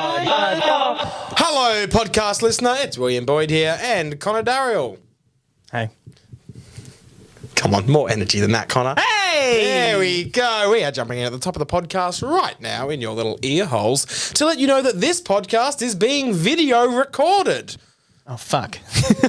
Hello, podcast listener. It's William Boyd here and Connor Darrell. Hey. Come on, more energy than that, Connor. Hey! There we go. We are jumping in at the top of the podcast right now in your little ear holes to let you know that this podcast is being video recorded. Oh, fuck.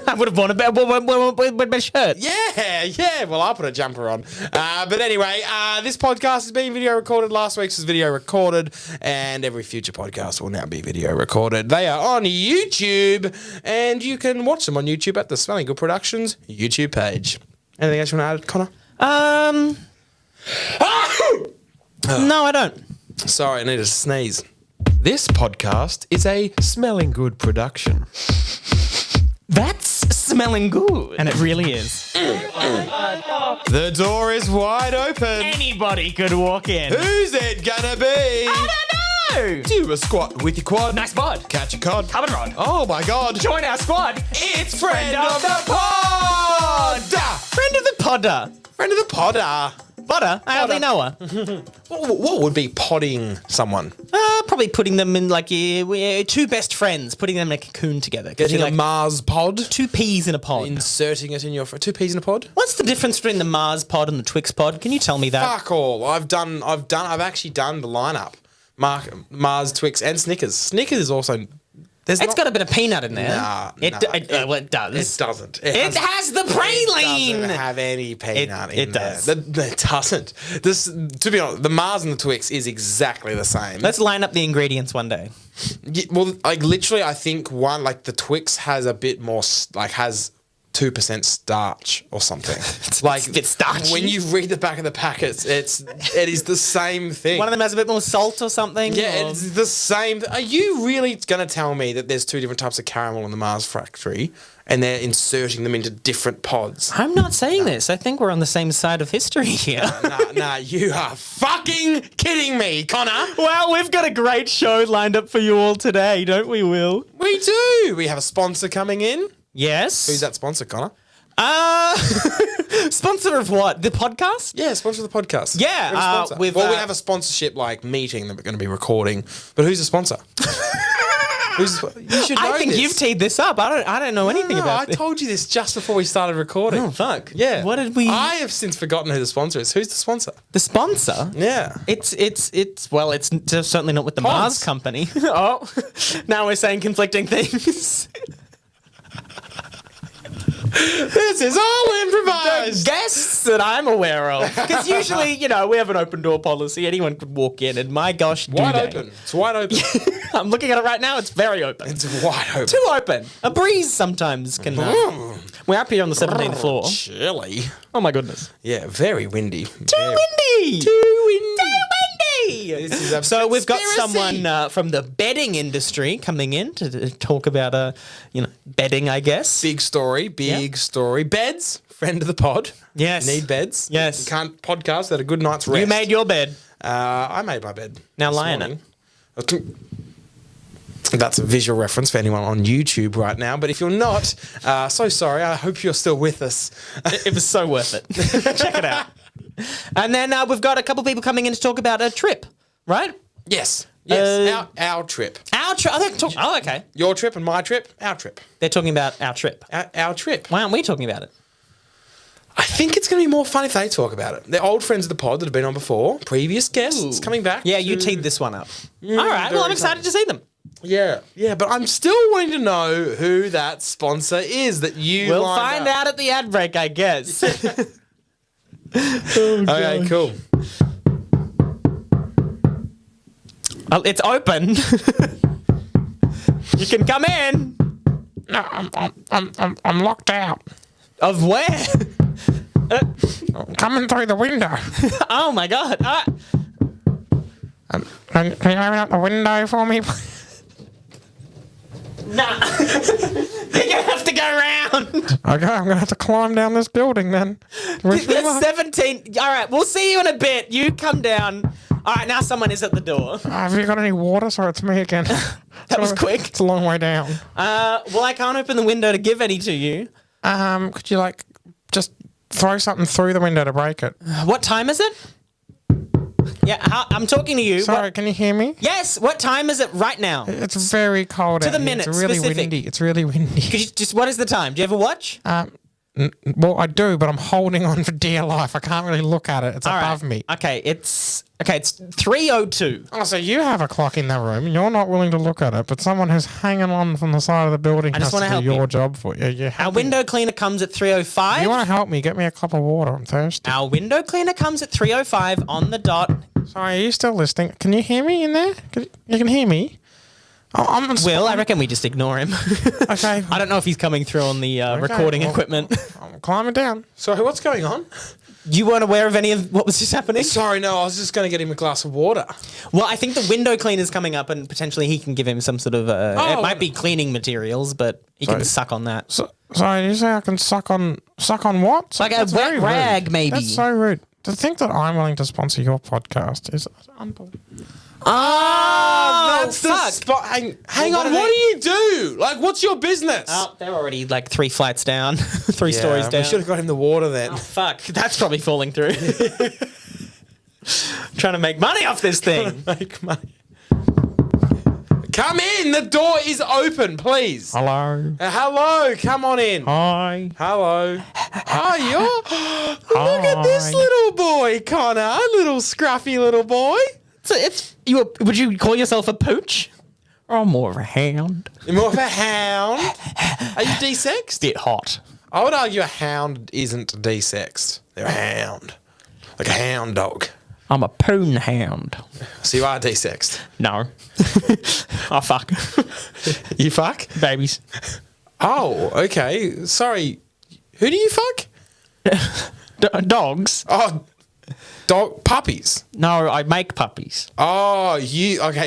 I would have worn a better shirt. Yeah. Well, I'll put a jumper on. But anyway, this podcast is being video recorded. Last week's was video recorded, and every future podcast will now be video recorded. They are on YouTube, and you can watch them on YouTube at the Smelling Good Productions YouTube page. Anything else you want to add, Connor? No, I don't. Sorry, I need to sneeze. This podcast is a Smelling Good production. That's smelling good. And it really is. The door is wide open. Anybody could walk in. Who's it gonna be? I don't know. Do a squat with your quad. Nice bod. Catch a cod. Come and rod. Oh my god. Join our squad. It's Friend of the Pod! Friend of the podder. Friend of the Podder. Podder? I hardly know her. What would be podding someone? Probably putting them in like two best friends, putting them in a cocoon together. Getting like a Mars pod? two peas in a pod. Inserting it in your... Two peas in a pod? What's the difference between the Mars pod and the Twix pod? Can you tell me that? Fuck all. I've actually done the lineup. Mars, Twix, and Snickers. Snickers is also... It's got a bit of peanut in there. It does. It doesn't. It has the praline. It doesn't have any peanut in it does. there. It doesn't. To be honest, the Mars and the Twix is exactly the same. Let's line up the ingredients one day. Yeah, well, like literally, I think the Twix has a bit more, has 2% starch or something. It's like a bit starchy. When you read the back of the packets, it is the same thing. One of them has a bit more salt or something. Yeah, it's the same. Are you really going to tell me that there's two different types of caramel in the Mars factory and they're inserting them into different pods? I'm not saying this. I think we're on the same side of history here. Nah, you are fucking kidding me, Connor. Well, we've got a great show lined up for you all today, don't we, Will? We do. We have a sponsor coming in. Yes. Who's that sponsor, Connor? Sponsor of what? The podcast? Yeah, sponsor of the podcast. Yeah. We have a sponsorship meeting that we're going to be recording. But who's the sponsor? You should know I think this. you've teed this up. I don't know anything about I this. told you this just before we started recording. Oh, fuck. Yeah. What did we... I have since forgotten who the sponsor is. Who's the sponsor? The sponsor? Yeah. It's certainly not with the Pods. Mars company. Oh, now we're saying conflicting things. This is all improvised. The guests that I'm aware of. Because usually, we have an open door policy. Anyone could walk in, and my gosh, Wide open. It's wide open. I'm looking at it right now. It's very open. It's wide open. Too open. A breeze sometimes can... we're up here on the 17th floor. Chilly. Oh, my goodness. Yeah, very windy. Too windy. Too windy. This is so we've got someone from the bedding industry coming in to talk about, bedding, I guess. Big story. Beds, friend of the pod. Yes. Need beds. Yes. You can't podcast without a good night's rest. You made your bed. I made my bed. Now this lie in morning. That's a visual reference for anyone on YouTube right now. But if you're not, so sorry. I hope you're still with us. It was so worth it. Check it out. And then we've got a couple people coming in to talk about a trip, right? Yes. Our trip. Our trip. Oh, okay. Your trip and my trip. Our trip. They're talking about our trip. Our trip. Why aren't we talking about it? I think it's going to be more fun if they talk about it. They're old friends of the pod that have been on before. Previous guests coming back. Yeah, you teed this one up. All right. Well, I'm excited to see them. Yeah, but I'm still wanting to know who that sponsor is that you We'll lined find up. out at the ad break, I guess. Okay, cool. It's open. You can come in. No, I'm locked out. Of where? Coming through the window. Oh my god. Can you open up the window for me? Nah. You have to go around. Okay, I'm going to have to climb down this building then. That's 17. All right, we'll see you in a bit. You come down. All right, now someone is at the door. Have you got any water? Sorry, it's me again. That was quick. It's a long way down. Well, I can't open the window to give any to you. Could you just throw something through the window to break it? What time is it? Yeah, I'm talking to you. Sorry, can you hear me? Yes. What time is it right now? It's very cold To the out here. minute, It's really specific. windy. It's really windy. Could you just, what is the time? Do you have a watch? Well, I do, but I'm holding on for dear life. I can't really look at it. It's All above right. me. Okay, it's 3:02. Oh, so you have a clock in the room. You're not willing to look at it, but someone who's hanging on from the side of the building just has wanna to help do your you. job for you. Yeah, Our window cleaner comes at 3:05. You want to help me? Get me a cup of water. I'm thirsty. Our window cleaner comes at 3:05 on the dot. Sorry, are you still listening? Can you hear me in there? You can hear me? Oh, Will, I reckon we just ignore him. Okay. I don't know if he's coming through on the recording equipment. I'm climbing down. Sorry, what's going on? You weren't aware of any of what was just happening? Sorry, no, I was just going to get him a glass of water. Well, I think the window cleaner's coming up and potentially he can give him some sort of... it might be cleaning materials, but he can suck on that. Sorry, you say I can suck on what? Like That's a wet very rag, rude. maybe. That's so rude. To think that I'm willing to sponsor your podcast is unbelievable. Oh, That's the fuck. spot. Hang Well, on, what do you do? Like, what's your business? Oh, they're already like 3 flights down, 3 stories down. We should have got him the water then. Oh, fuck. That's probably falling through. Trying to make money off this thing. Make money. Come in. The door is open, please. Hello. Hello. Come on in. Hi. Hello. Oh, you're. Look at this little boy, Connor. Little scruffy little boy. So would you call yourself a pooch? Or more of a hound? You're more of a hound. Are you desexed? Bit hot. I would argue a hound isn't desexed. They're a hound. Like a hound dog. I'm a poon hound. So you are desexed. No. I fuck. You fuck? Babies. Oh, okay. Sorry. Who do you fuck? Dogs? Oh, dog puppies. No, I make puppies. Oh,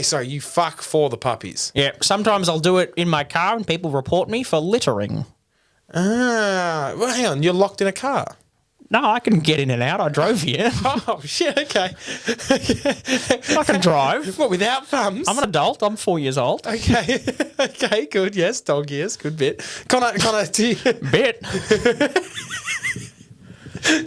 sorry, you fuck for the puppies. Yeah, sometimes I'll do it in my car and people report me for littering. Ah, well, hang on, you're locked in a car. No, I can get in and out. I drove here. Oh, shit, okay. I can drive. What, without thumbs? I'm an adult. I'm 4 years old. Okay, okay, good, yes, dog years, good bit. Connor, do you... Bit.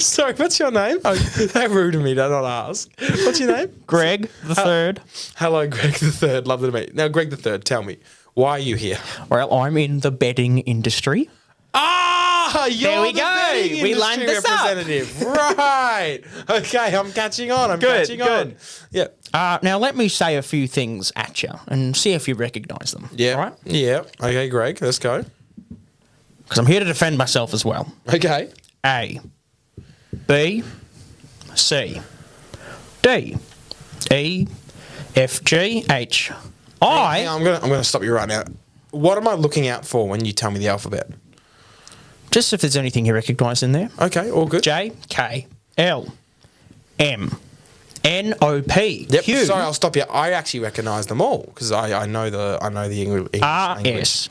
Sorry, what's your name? Oh, how rude of me to not ask. What's your name? Greg the Third. Hello, Greg the Third. Lovely to meet you. Now, Greg the Third, tell me, why are you here? Well, I'm in the bedding industry. Ah, you're There we the go. betting We industry lined this up. representative. Right. Okay, I'm catching on. Good. Yeah. Now, let me say a few things at you and see if you recognise them. Yeah. All right? Yeah. Okay, Greg, let's go. Because I'm here to defend myself as well. Okay. A, B, C, D, E, F, G, H, I. Hang on, I'm gonna stop you right now. What am I looking out for when you tell me the alphabet? Just if there's anything you recognise in there. Okay, all good. J, K, L, M, N, O, P, Yep. Q, Sorry, I'll stop you. I actually recognise them all because I know the English R, language. S,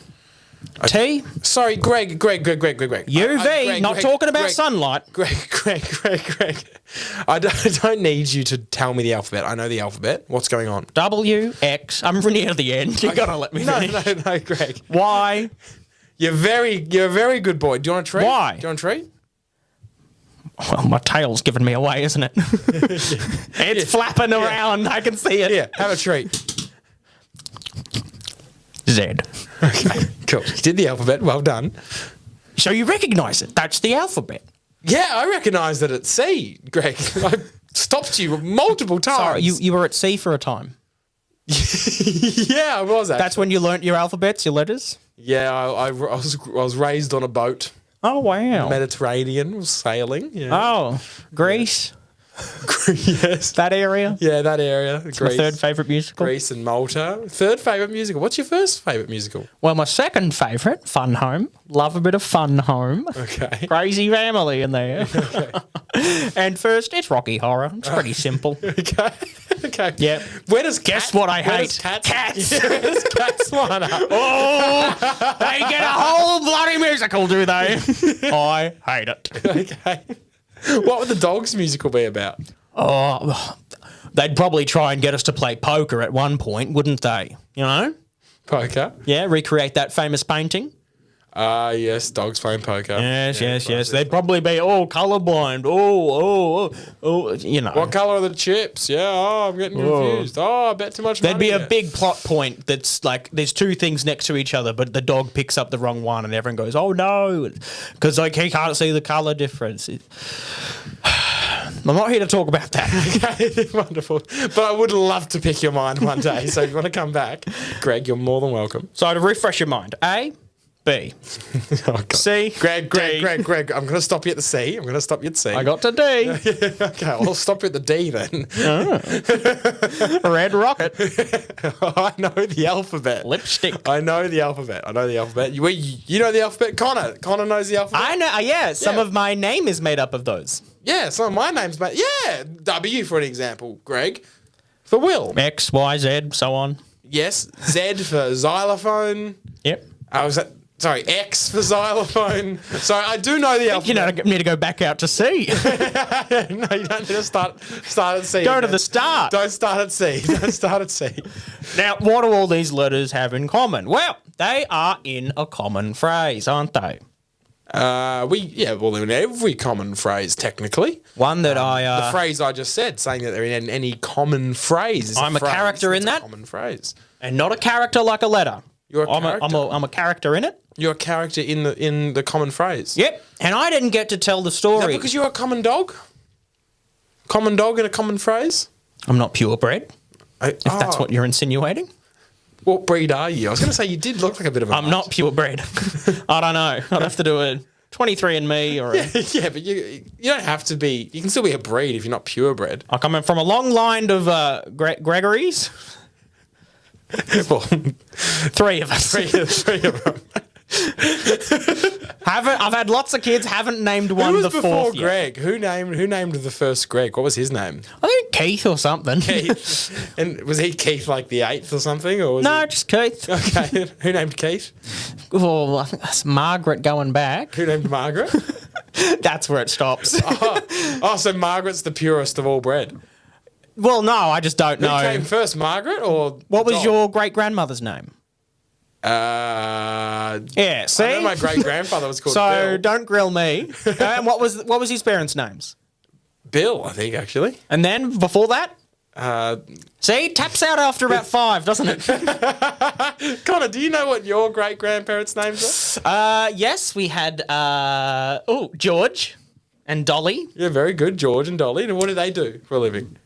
T, Sorry, Greg. UV. Not talking about sunlight. Greg. I don't need you to tell me the alphabet. I know the alphabet. What's going on? W, X. I'm near the end. You gotta let me finish. No, Greg. Y. You're a very good boy. Do you want a treat? Why? Do you want a treat? Well, my tail's giving me away, isn't it? It's flapping around. I can see it. Yeah, have a treat. Z. Okay, cool. You did the alphabet. Well done. So you recognise it. That's the alphabet. Yeah, I recognise that it's C, Greg. I stopped you multiple times. Sorry, you were at sea for a time. Yeah, I was actually. That's when you learnt your alphabets, your letters? Yeah, I was raised on a boat. Oh, wow. Mediterranean, was sailing. Yeah. Oh, Greece. Yes. That area. Yeah, that area. My Greece. third favourite musical. Greece and Malta. Third favourite musical. What's your first favourite musical? Well, my second favourite, Fun Home. Love a bit of Fun Home. Okay. Crazy family in there. Okay. And first, it's Rocky Horror. It's pretty simple. Okay. Okay. Yeah. Where does Guess what I where hate? does Cats. Cats. Where does Cats line up? Oh, they get a whole bloody musical, do they? I hate it. Okay. What would the Dogs musical be about? Oh, they'd probably try and get us to play poker at one point, wouldn't they? You know? Poker. Yeah, recreate that famous painting. Yes, dogs playing poker. Yes, Yeah, yes. classic. They'd probably be colorblind. You know. What colour are the chips? Yeah, I'm getting confused. I bet too much money. There'd be a here. big plot point that's like there's two things next to each other, but the dog picks up the wrong one, and everyone goes, "Oh no," because like he can't see the color difference. I'm not here to talk about that. Okay, wonderful. But I would love to pick your mind one day. So if you want to come back, Greg, you're more than welcome. So to refresh your mind, A, B, Oh, God. C, Greg, D. Greg, I'm going to stop you at the C. I'm going to stop you at C. I got to D. Okay, I'll stop you at the D then. Red rocket, I know the alphabet. lipstick. I know the alphabet. You know the alphabet? Connor knows the alphabet? I know. Yeah, some Yeah. of my name is made up of those. Yeah, some of my name's mate. Yeah, W for an example, Greg. For Will. X, Y, Z, so on. Yes, Z for xylophone. Yep. X for xylophone. So I do know the alphabet. You know, I need to go back out to C. No, you don't need to start at C. Go to man. the start. Don't start at C. Don't start at C. Now, what do all these letters have in common? Well, they are in a common phrase, aren't they? Well, in every common phrase, technically. One that The phrase I just said, saying that they're in any common phrase. Is I'm a phrase. character in That's that. a common phrase. and not a character like a letter. You're a I'm character. I'm a character in it. You're a character in the common phrase. Yep. And I didn't get to tell the Is that story. because you're a common dog? Common dog in a common phrase? I'm not purebred, if that's what you're insinuating. What breed are you? I was going to say you did look like a bit of a I'm not purebred. I don't know. I'd have to do a 23andMe or a... Yeah, but you don't have to be. You can still be a breed if you're not purebred. I come from a long line of Gregories. Well, Three of us. three of them. I've had lots of kids. Haven't named one Who was the before fourth yet. Greg? Who named the first Greg? What was his name? I think Keith or something. Keith. And was he Keith like the 8th or something? Or was No, just Keith. Okay. Who named Keith? Oh, I think that's Margaret going back. Who named Margaret? That's where it stops. So Margaret's the purest of all bread. Well, no, I just don't Who know. came first, Margaret or What was Dog? your great grandmother's name? Yeah, see. I know my great grandfather was called So Bill. don't grill me. And what was his parents' names? Bill, I think actually. And then before that, Uh, see, taps out after about 5, doesn't it? Connor, do you know what your great grandparents' names are? Yes, we had George and Dolly. Yeah, very good, George and Dolly. And what do they do for a living?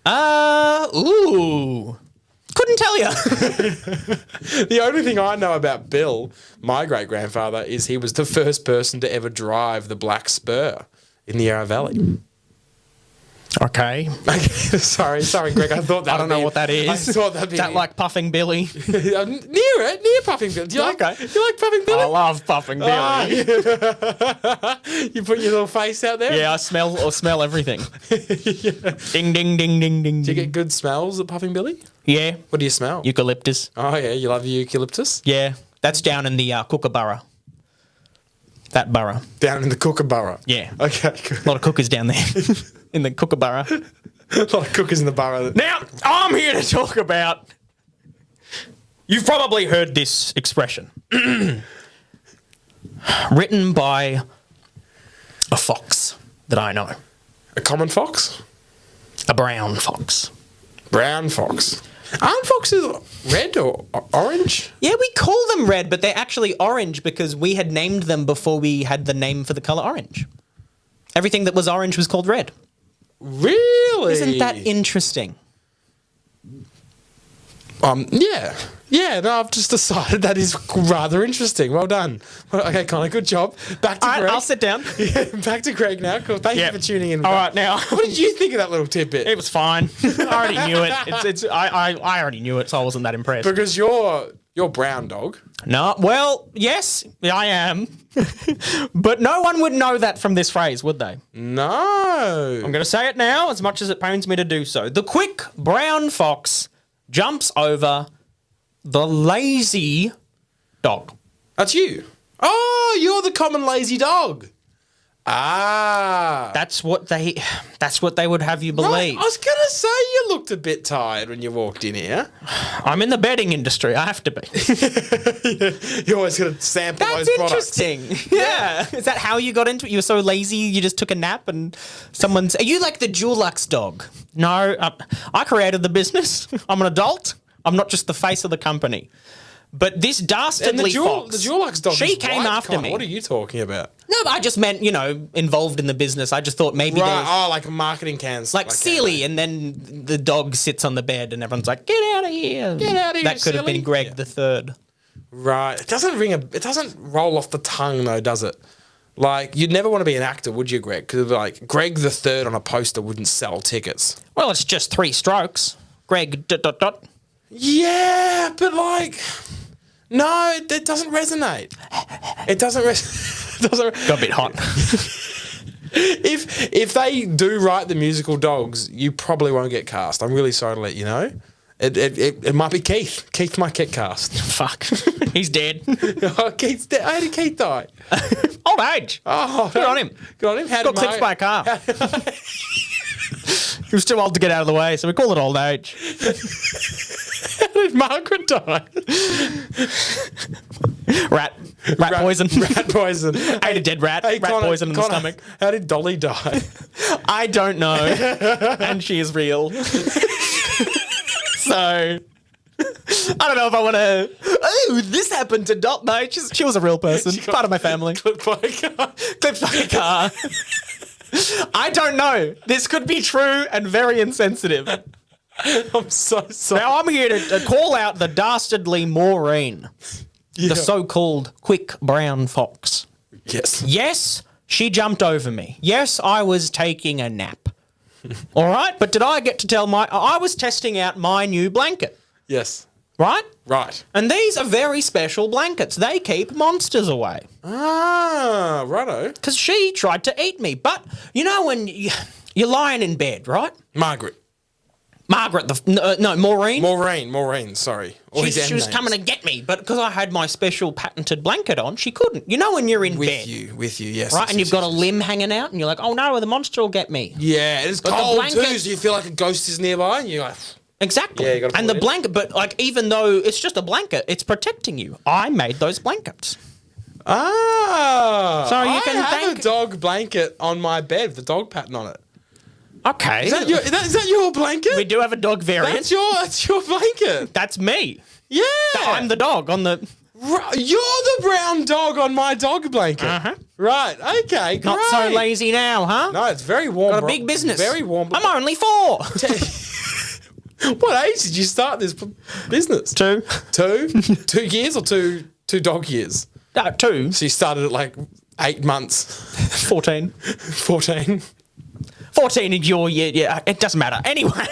Couldn't tell you. The only thing I know about Bill, my great grandfather, is he was the first person to ever drive the Black Spur in the Yarra Valley. Okay. Sorry, Greg. I thought that. I don't know what that is. I thought that'd be Is that like Puffing Billy? near Puffing Billy. Do you Okay. you like Puffing Billy? I love Puffing Billy. You put your little face out there. Yeah, I smell everything. Ding, ding, ding, ding, ding. Do you get good smells at Puffing Billy? Yeah. What do you smell? Eucalyptus. Oh yeah, you love eucalyptus. Yeah. That's down in the Kookaburra. That borough. Down in the Kookaburra. Yeah. Okay. Good. A lot of cookers down there in the Kookaburra. A lot of cookers in the borough. Now, I'm here to talk about. You've probably heard this expression. Written by a fox that I know. A common fox. A brown fox. Brown fox. Aren't foxes red or orange? Yeah, we call them red, but they're actually orange because we had named them before we had the name for the colour orange. Everything that was orange was called red. Really? Isn't that interesting? Yeah. Yeah, no, I've just decided that is rather interesting. Well done. Well, okay, Connor, good job. Back to All right, Greg. I'll sit down. Yeah, back to Greg now. Cool. Thank Yep. you for tuning in. All right, now. What did you think of that little tidbit? It was fine. I already knew it. I already knew it, so I wasn't that impressed. Because you're brown dog. No, well, yes, I am. But no one would know that from this phrase, would they? No. I'm going to say it now, as much as it pains me to do so. The quick brown fox jumps over the lazy dog. That's you. Oh, you're the common lazy dog. Ah. That's what they would have you believe. Right, I was going to say you looked a bit tired when you walked in here. I'm in the bedding industry. I have to be. You always got to sample That's those products. interesting. Yeah. Is that how you got into it? You were so lazy you just took a nap and someone's... Are you like the Dulux dog? No, I created the business. I'm an adult. I'm not just the face of the company. But this dastardly fox... The Dulux dog she is came white, after Connor. me. What are you talking about? No, but I just meant, involved in the business. I just thought maybe there was... Like marketing cans. Like Sealy, and then the dog sits on the bed and everyone's like, get out of here. Get out of here, That could have been Greg III. Right. It doesn't roll off the tongue though, does it? Like, you'd never want to be an actor, would you, Greg? Because like Greg III on a poster wouldn't sell tickets. Well, it's just 3 strokes. Greg ... Yeah, but like, no, it doesn't resonate. It doesn't resonate. Got a bit hot. If they do write the musical Dogs, you probably won't get cast. I'm really sorry to let you know. It might be Keith. Keith might get cast. Fuck. He's dead. Oh, Keith's dead. How did Keith die? Old age. Oh, Good on him. Good on him. How Got clipped by a car. He was too old to get out of the way, so we call it old age. How did Margaret die? Rat poison. Rat poison. Ate a dead rat. Rat Connor, poison in the stomach. How did Dolly die? I don't know. And she is real. So, I don't know if I want to... Oh, this happened to Dot. No, she was a real person. Part of my family. Clipped by a car. Clipped by a car. I don't know. This could be true and very insensitive. I'm so sorry. Now, I'm here to call out the dastardly Maureen. Yeah. The so-called quick brown fox. Yes. Yes, she jumped over me. Yes, I was taking a nap. All right, but did I get to tell I was testing out my new blanket, Yes. right? Right. And these are very special blankets. They keep monsters away. Ah, righto. Because she tried to eat me. But you know when you're lying in bed, right? Maureen. Maureen, sorry. All these She was names. coming to get me, but because I had my special patented blanket on, she couldn't. You know when you're in bed, With you, yes. right? yes, And you've yes, got yes. a limb hanging out, and you're like, oh no, the monster will get me. Yeah, it's But the cold blanket- too, so you feel like a ghost is nearby, and you're like... Exactly. Yeah, you gotta and pull the it in. blanket, but like even though it's just a blanket, it's protecting you. I made those blankets. Ah! So you I can have thank- a dog blanket on my bed with the dog pattern on it. Okay. Is that your blanket? We do have a dog variant. That's your blanket. That's me. Yeah. I'm the dog on the... You're the brown dog on my dog blanket. Uh-huh. Right. Okay. Great. Not so lazy now, huh? No, it's very warm. Got a big business. Very warm. I'm only 4. What age did you start this business? 2. 2 years or two dog years? No, 2. So you started at like 8 months. 14. 14. 14 in your year. Yeah, it doesn't matter. Anyway.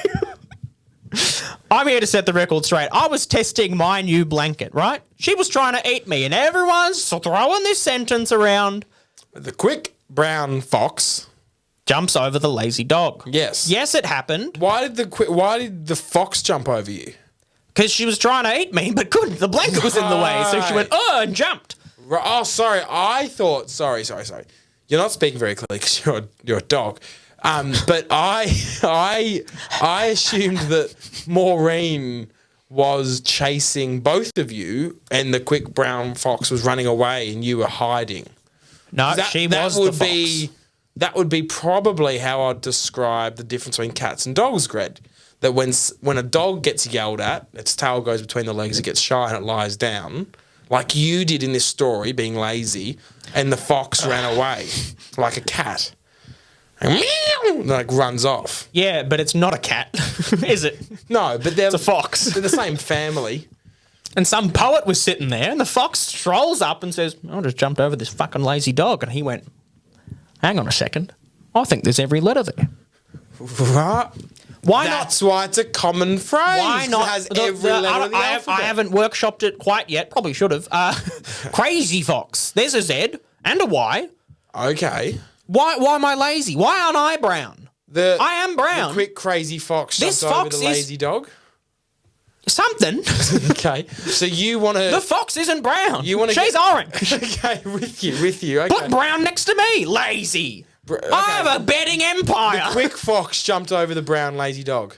I'm here to set the record straight. I was testing my new blanket, right? She was trying to eat me, and everyone's throwing this sentence around. The quick brown fox Jumps over the lazy dog. Yes. Yes, it happened. Why did the fox jump over you? Because she was trying to eat me, but couldn't. The blanket was in the way, so she went, oh, and jumped. Oh, sorry. I thought. Sorry. You're not speaking very clearly because you're a dog. But I assumed that Maureen was chasing both of you, and the quick brown fox was running away, and you were hiding. No, she was the fox. That would be probably how I'd describe the difference between cats and dogs, Greg. That when a dog gets yelled at, its tail goes between the legs, it gets shy and it lies down, like you did in this story, being lazy, and the fox ran away like a cat. And meow, like runs off. Yeah, but it's not a cat, is it? No, but It's a fox. They're the same family. And some poet was sitting there, and the fox strolls up and says, I just jumped over this fucking lazy dog. And he went, hang on a second. I think there's every letter there. Right. That's why it's a common phrase. Why not? It has every letter of the alphabet. I haven't workshopped it quite yet. Probably should have. Crazy fox. There's a Z and a Y. Okay. Why am I lazy? Why aren't I brown? I am brown. The quick crazy fox This jumped over fox the lazy dog. Something. Okay. So you want The to... fox isn't brown. You wanna She's get- orange. Okay, with you. Okay. Put brown next to me. Lazy. Okay. I have a betting empire. Quick fox jumped over the brown lazy dog.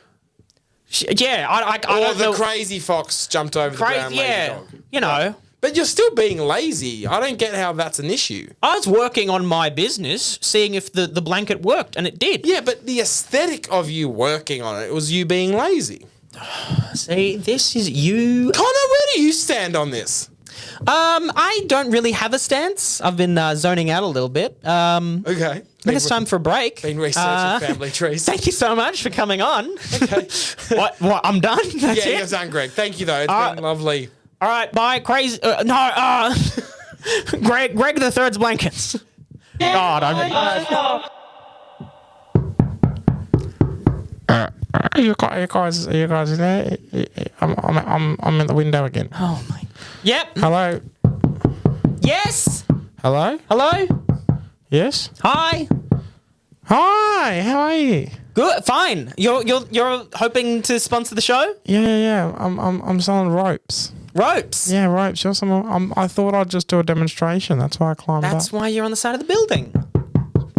Yeah, I Or don't the know. crazy fox jumped over the brown lazy Yeah, dog. you know. But you're still being lazy. I don't get how that's an issue. I was working on my business, seeing if the blanket worked, and it did. Yeah, but the aesthetic of you working on it was you being lazy. See, this is you. Connor, where do you stand on this? I don't really have a stance. I've been zoning out a little bit. Okay. I think it's time for a break. Been researching family trees. Thank you so much for coming on. Okay. What? I'm done? That's Yeah, it? you're done, Greg. Thank you, though. It's been lovely. All right, bye. Crazy. Greg the Third's blankets. God, Are you guys there? I'm at the window again. Oh my. Yep. Hello? Yes. Hello? Hello. Yes? Hi. Hi, how are you? Good. Fine. You're hoping to sponsor the show? Yeah. I'm selling ropes. Ropes. Yeah, ropes. You're some. I thought I'd just do a demonstration. That's why I climbed That's up. why you're on the side of the building.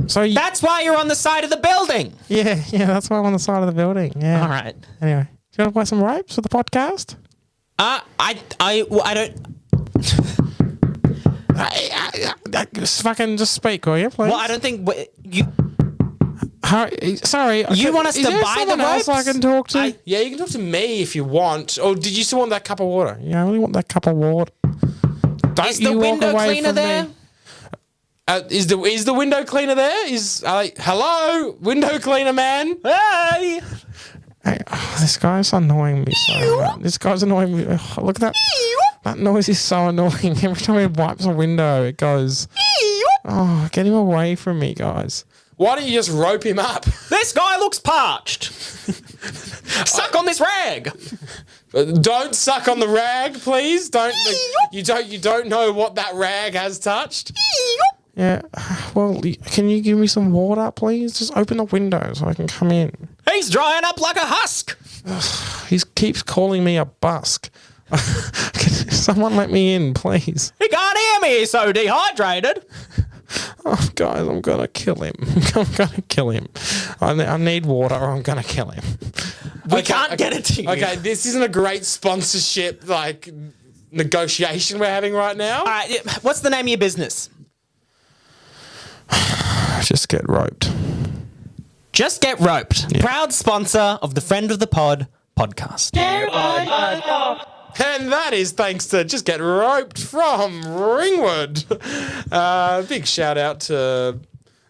So you, That's why you're on the side of the building. yeah. That's why I'm on the side of the building. Yeah. All right. Anyway, do you want to play some ropes for the podcast? I don't. Just fucking just speak, will you, please? Well, I don't think you. Sorry. You want us is to there buy the someone else ropes? I can talk to? Yeah, you can talk to me if you want. Or did you still want that cup of water? Yeah, I only want that cup of water. Don't Is the you walk window away cleaner from there? me. Is the window cleaner there? Hello, window cleaner man? Hey. Hey, this guy's annoying me so much. This guy's annoying me. Oh, look at that. That noise is so annoying. Every time he wipes a window, it goes. Oh, get him away from me, guys. Why don't you just rope him up? This guy looks parched. Suck on this rag. Don't suck on the rag, please. You don't know what that rag has touched. Yeah. Well, can you give me some water, please? Just open the window so I can come in. He's drying up like a husk. He keeps calling me a busk. Can someone let me in, please? He can't hear me. He's so dehydrated. Oh, guys, I'm gonna kill him. I'm gonna kill him. I need water or I'm gonna kill him. We can't get it to you. Okay, this isn't a great sponsorship negotiation we're having right now. All right. What's the name of your business? Just get roped. Just Get Roped. Yeah. Proud sponsor of the Friend of the Pod podcast. And that is thanks to Just Get Roped from Ringwood. Big shout out to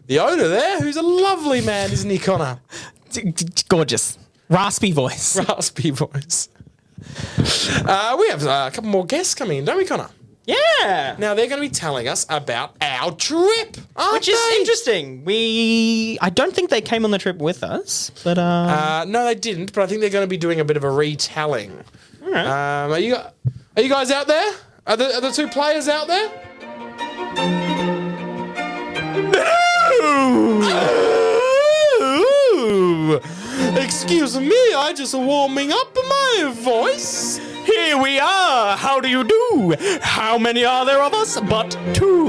the owner there, who's a lovely man, isn't he, Connor? Gorgeous. Raspy voice. Raspy voice. We have a couple more guests coming in, don't we, Connor? Yeah. Now, they're going to be telling us about our trip, Which is interesting. I don't think they came on the trip with us, but no, they didn't, but I think they're going to be doing a bit of a retelling. all right. Are you guys out there? Are the two players out there? Excuse me, I just warming up my voice. Here we are. How do you do? How many are there of us? But two.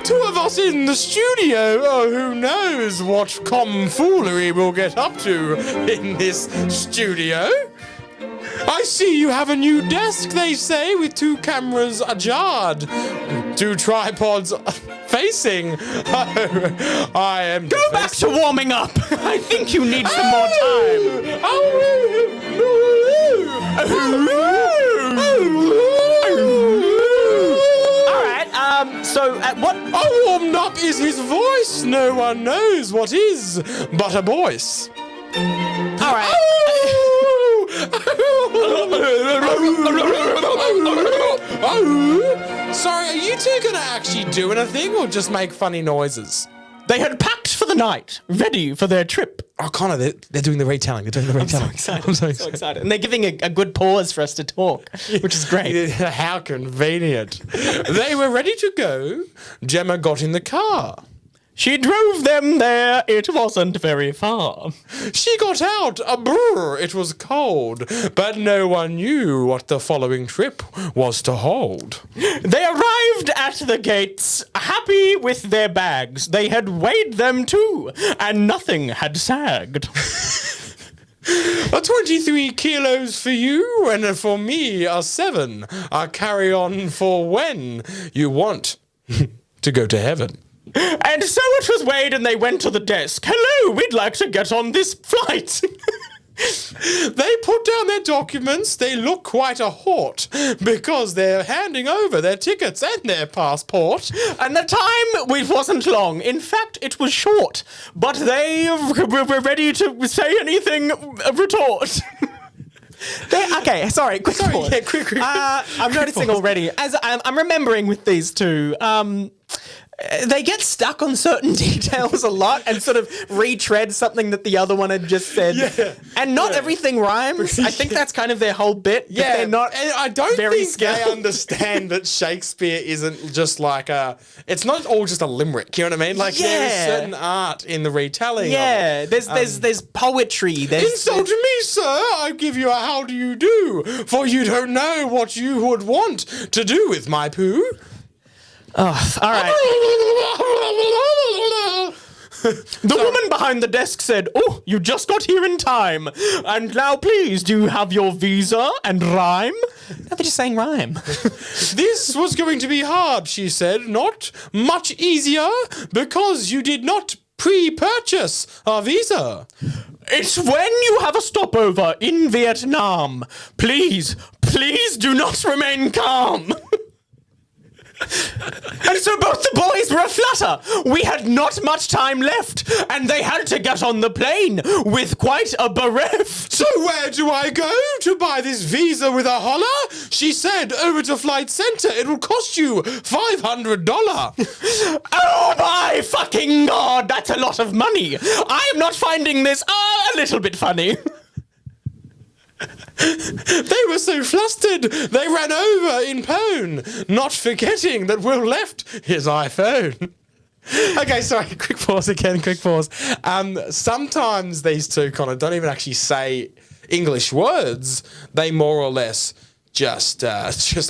Two of us in the studio. Oh, who knows what tomfoolery we'll get up to in this studio. I see you have a new desk, they say, with two cameras ajarred, two tripods facing. Oh, I am. Go back to warming up. I think you need some more time. All right. So at what? Oh, warmed up is his voice. No one knows what is but a voice. All right. Sorry, are you two gonna actually do anything or just make funny noises? They had packed for the night, ready for their trip. Oh, Connor, they're doing the retelling. They're doing the retelling. I'm so excited. And they're giving a good pause for us to talk, which is great. How convenient. They were ready to go. Gemma got in the car. She drove them there. It wasn't very far. She got out. Brr, it was cold, but no one knew what the following trip was to hold. They arrived at the gates, happy with their bags. They had weighed them too, and nothing had sagged. 23 kilos for you, and for me a 7. A carry-on for when you want to go to heaven. And so it was weighed, and they went to the desk. Hello, we'd like to get on this flight. They put down their documents. They look quite a hort because they're handing over their tickets and their passport. And the time wasn't long. In fact, it was short. But they were ready to say anything, retort. Okay, sorry, quick pause. Yeah, quick. I'm noticing already, as I'm remembering with these two, they get stuck on certain details a lot and sort of retread something that the other one had just said. Yeah. And not everything rhymes. I think that's kind of their whole bit. Yeah, they're not. And I don't very think they skilled. understand that Shakespeare isn't just like it's not all just a limerick. You know what I mean? Like there is Yeah. certain art in the retelling. Yeah, of it. there's poetry. There's Insult to me, sir. I give you a how do you do, for you don't know what you would want to do with my poo. all right. The woman behind the desk said, "Oh, you just got here in time. And now, please, do you have your visa and rhyme?" Now they're just saying rhyme. This was going to be hard, she said. Not much easier because you did not pre-purchase a visa. It's when you have a stopover in Vietnam. Please do not remain calm. And so both the boys were aflutter. We had not much time left, and they had to get on the plane with quite a bereft. So where do I go to buy this visa with a holler? She said, over to Flight Center. It will cost you $500. Oh my fucking god, that's a lot of money. I am not finding this a little bit funny. They were so flustered, they ran over in Pone, not forgetting that Will left his iPhone. Okay, sorry, quick pause again, quick pause. Sometimes these two kind of don't even actually say English words. They more or less just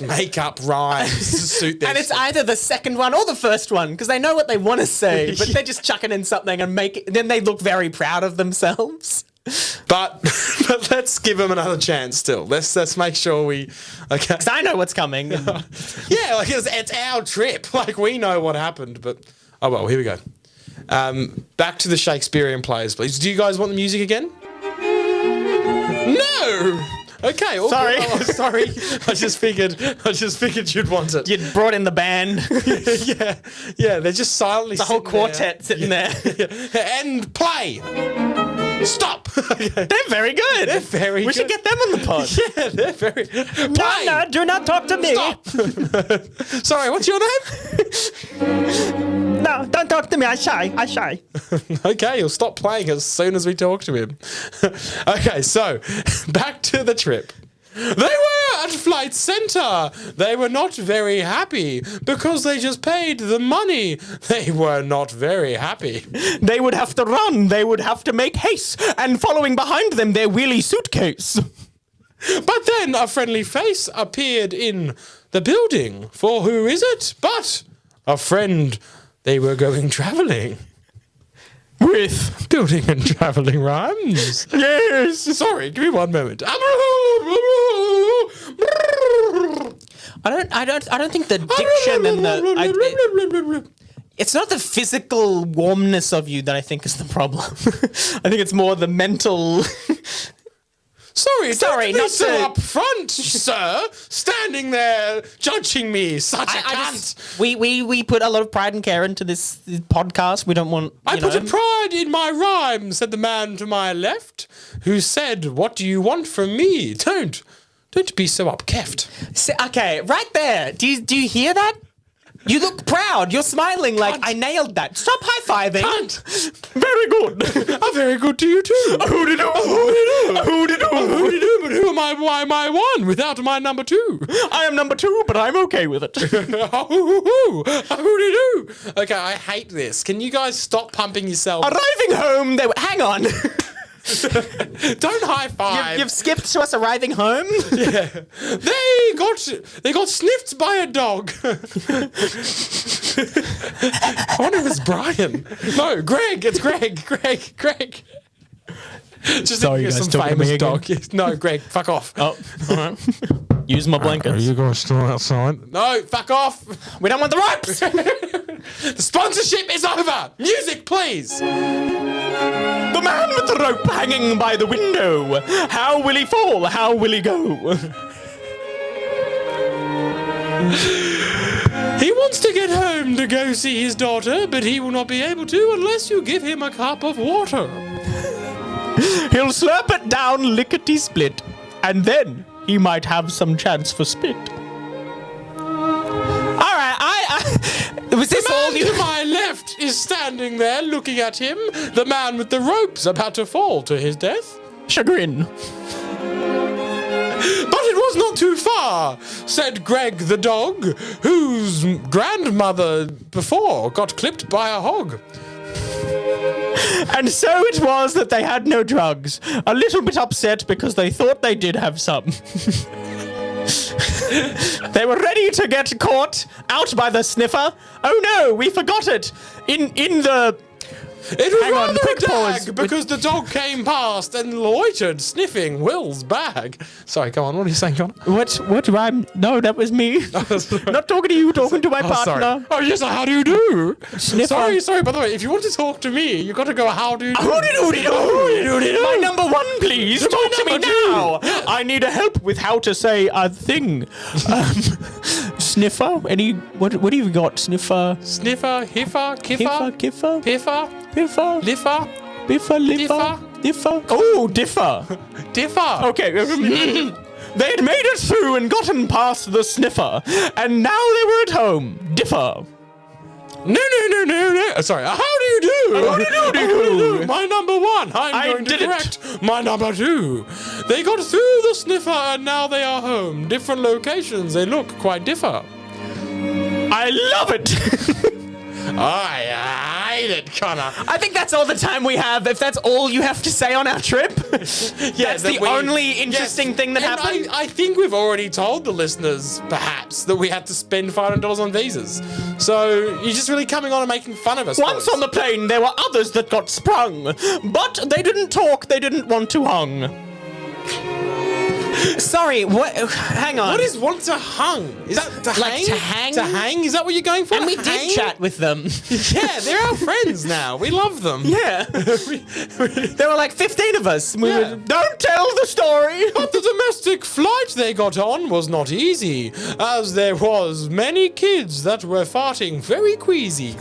make up rhymes to suit their And it's either the second one or the first one, because they know what they want to say, but they're just chucking in something and then they look very proud of themselves. But let's give them another chance still. Let's make sure we... Okay. Because I know what's coming. Yeah, like it's our trip. Like we know what happened, but... Oh, well, here we go. Back to the Shakespearean Players, please. Do you guys want the music again? No! Okay, all Sorry. good. Oh, sorry. I just figured you'd want it. You brought in the band. Yeah, they're just silently The whole sitting there. quartet sitting there. And play! Stop! They're very good. They're very We good. should get them on the pod. Yeah, they're very... Play! No, do not talk to me. Stop! Sorry, what's your name? No, don't talk to me. I'm shy. Okay, he'll stop playing as soon as we talk to him. Okay, so back to the trip. They were at Flight Center. They were not very happy because they just paid the money. They were not very happy. They would have to run. They would have to make haste. And following behind them, their wheelie suitcase. But then a friendly face appeared in the building. For who is it? But a friend. They were going travelling. With Building and travelling rhymes. yes. Sorry, give me one moment. I don't think the diction and it's not the physical warmness of you that I think is the problem. I think it's more the mental. Sorry, don't not be so to- up front, sir. Standing there judging me, such a cunt. We put a lot of pride and care into this podcast. We don't want. I put a pride in my rhyme, said the man to my left, who said, "What do you want from me? Don't be so upkeft." Okay, right there. Do you hear that? You look proud. You're smiling like I nailed that. Stop high-fiving. Very good. Very good to you too. Hoo-dee-doo. But who am I? Why am I one without my number 2? I am number 2, but I'm okay with it. Okay, I hate this. Can you guys stop pumping yourself? Arriving home, hang on. Don't high five. You've skipped to us arriving home? Yeah. They got sniffed by a dog. I wonder if it's Brian. No, Greg. It's Greg. Greg. Just Sorry, thinking of guys, some talking to me famous again? dog. No, Greg, fuck off. Oh, all right. Use my Are blankets. you guys still outside? No, fuck off. We don't want the ropes. The sponsorship is over. Music, please. The man with the rope hanging by the window. How will he fall? How will he go? He wants to get home to go see his daughter, but he will not be able to unless you give him a cup of water. He'll slurp it down lickety-split, and then he might have some chance for spit. All right, was this The all man you? to my left is standing there looking at him. The man with the ropes about to fall to his death. Chagrin. But it was not too far, said Greg the dog, whose grandmother before got clipped by a hog. And so it was that they had no drugs. A little bit upset because they thought they did have some. They were ready to get caught out by the sniffer. Oh no, we forgot it. In the... It was Hang on, rather quick a pause. dag because the dog came past and loitered, sniffing Will's bag. Sorry, go on. What are you saying, Connor? What rhyme? No, that was me. Not talking to you, talking to my partner. Sorry. Oh, yes, how do you do? Sniffer. Sorry, by the way, if you want to talk to me, you got to go, how do you do? Hooty-dooty-doo. My number 1, please. Talk to me number 2. now. I need a help with how to say a thing. Sniffer? What do you got? Sniffer? Sniffer, hiffer, Kiffer? kiffer, Kiffer? piffer, Piffer? liffer, Biffer? Liffer? Differ? Oh, differ. differ. Okay. They had made it through and gotten past the sniffer, and now they were at home. Differ. No. Sorry, how do you do? How do you do? My number 1. I'm going to did it. correct my number 2. They got through the sniffer and now they are home. Different locations. They look quite differ. I love it. I hate it, Connor. I think that's all the time we have. If that's all you have to say on our trip, that's the only interesting thing that happened. I think we've already told the listeners, perhaps, that we had to spend $500 on visas. So you're just really coming on and making fun of us. Once on the plane, there were others that got sprung, but they didn't talk. They didn't want to hung. Sorry, what? Hang on. What is want to hung? Is that to Like hang? to hang? To hang? Is that what you're going for? And we Hang? did chat with them. Yeah, they're our friends now. We love them. Yeah. There were like 15 of us. We Yeah. were, don't tell the story. But the domestic flight they got on was not easy, as there was many kids that were farting very queasy.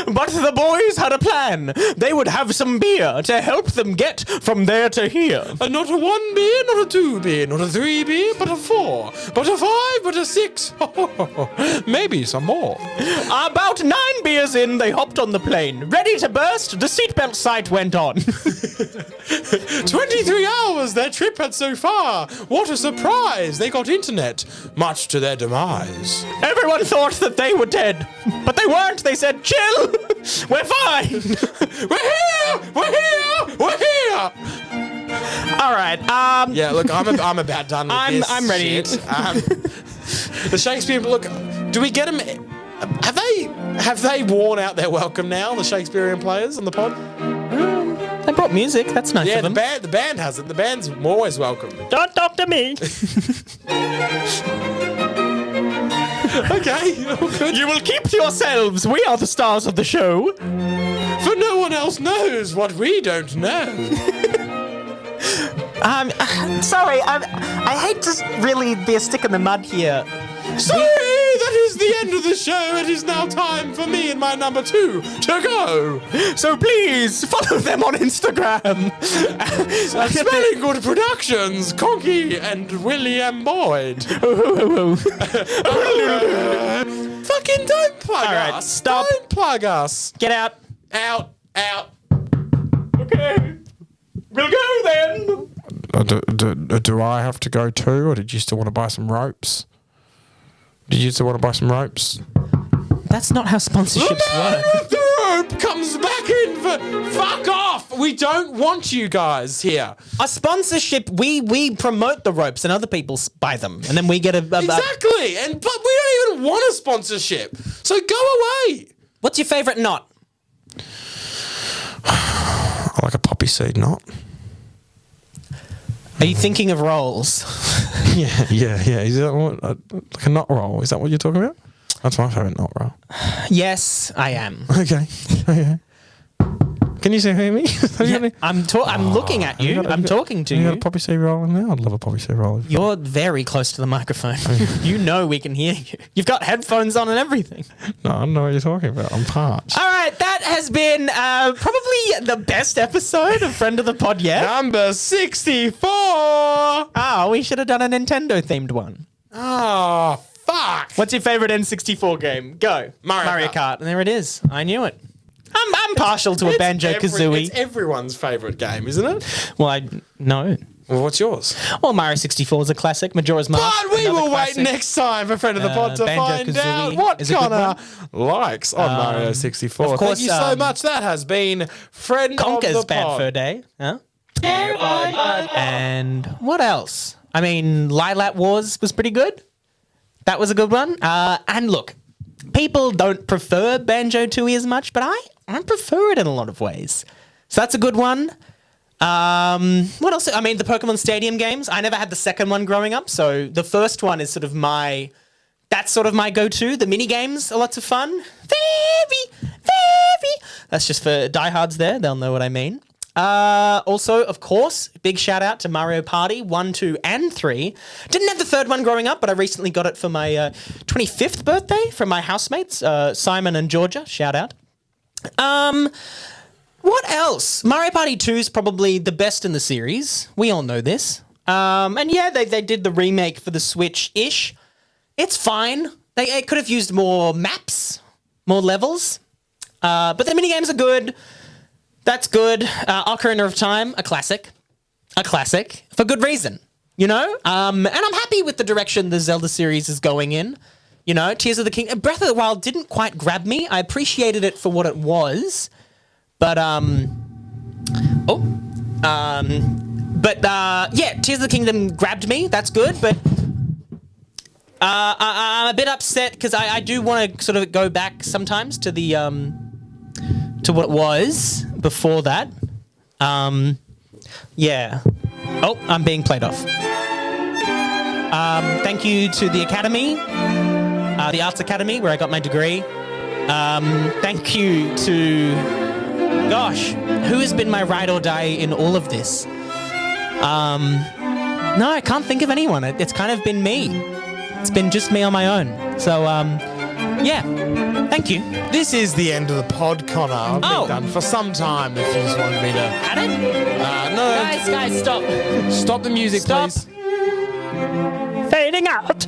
But the boys had a plan. They would have some beer to help them get from there to here. And not a 1 beer, not a 2 beer, not a 3 beer, but a 4, but a 5, but a 6. Maybe some more. About 9 beers in, they hopped on the plane. Ready to burst, the seatbelt sight went on. 23 hours their trip had so far. What a surprise. They got internet, much to their demise. Everyone thought that they were dead, but they weren't. They said, chill, we're fine. We're here! We're here! We're here! All right, Yeah, look, I'm about done with this. I'm ready. Shit. The Shakespeare, look, do we get them? Have they worn out their welcome now? The Shakespearian Players on the pod? They brought music, that's nice Yeah, of them. the band has it. The band's always welcome. Don't talk to me. Okay, all good. You will keep to yourselves. We are the stars of the show. For no one else knows what we don't know. Sorry, I hate to really be a stick in the mud here. Sorry, that is the end of the show. It is now time for me and my number 2 to go. So please follow them on Instagram. Smelling Good Productions, Conky and William Boyd. Fucking don't plug All right, us. stop. Don't plug us. Get out. Out. Okay. We'll go then. Do I have to go too, or did you still want to buy some ropes? Did you still want to buy some ropes? That's not how The sponsorships man work. with the rope comes back in for fuck off. We don't want you guys here. A sponsorship, we promote the ropes and other people buy them, and then we get a Exactly. But we don't even want a sponsorship. So go away. What's your favourite knot? I like a poppy seed knot. Are you thinking of rolls? Yeah. Is that what, like a knot roll? Is that what you're talking about? That's my favourite knot roll. Yes, I am. Okay. Can you see me? Yeah, I'm looking at you. I'm talking to You got you. a poppy seed roll in there? I'd love a poppy seed roll. You're very close to the microphone. You know we can hear you. You've got headphones on and everything. No, I don't know what you're talking about. I'm parched. All right, that has been probably the best episode of Friend of the Pod yet. Number 64. Oh, we should have done a Nintendo themed one. Oh, fuck. What's your favorite N64 game? Go. Mario Kart. And there it is. I knew it. I'm partial to a Banjo-Kazooie. It's everyone's favourite game, isn't it? Well, no. Well, what's yours? Well, Mario 64 is a classic. Majora's Mask. But we another will classic. wait next time for Friend of the Pod to find Banjo-Kazooie out what is a good Connor likes on Mario 64. of course, Thank you so much. That has been Friend Conker's of the Bad Pod. Fur Day. Huh? And what else? I mean, Lilac Wars was pretty good. That was a good one. And look, people don't prefer Banjo-Tooie as much, but I prefer it in a lot of ways. So that's a good one. What else? I mean, the Pokemon Stadium games. I never had the second one growing up, so the first one is sort of my go-to. The mini games are lots of fun. Very. That's just for diehards there. They'll know what I mean. Also, of course, big shout out to Mario Party 1, 2, and 3. Didn't have the third one growing up, but I recently got it for my 25th birthday from my housemates, Simon and Georgia. Shout out. What else? Mario Party 2 is probably the best in the series. We all know this. And yeah, they did the remake for the Switch-ish. It's fine. They could have used more maps, more levels. But the minigames are good. That's good. Ocarina of Time, a classic. For good reason, you know? And I'm happy with the direction the Zelda series is going in. You know, Tears of the Kingdom. Breath of the Wild didn't quite grab me. I appreciated it for what it was. But, yeah, Tears of the Kingdom grabbed me. That's good, but I'm a bit upset because I do want to sort of go back sometimes to the, to what it was before that. Yeah. Oh, I'm being played off. Thank you to the Academy, the Arts Academy, where I got my degree. Thank you to, gosh, who has been my ride or die in all of this? No, I can't think of anyone. It's kind of been me. It's been just me on my own. So, yeah. Thank you. This is the end of the pod, Connor. I've been done for some time if you just wanted me to... Had it? No. Guys, stop. Stop the music, Stop. please. Fading out.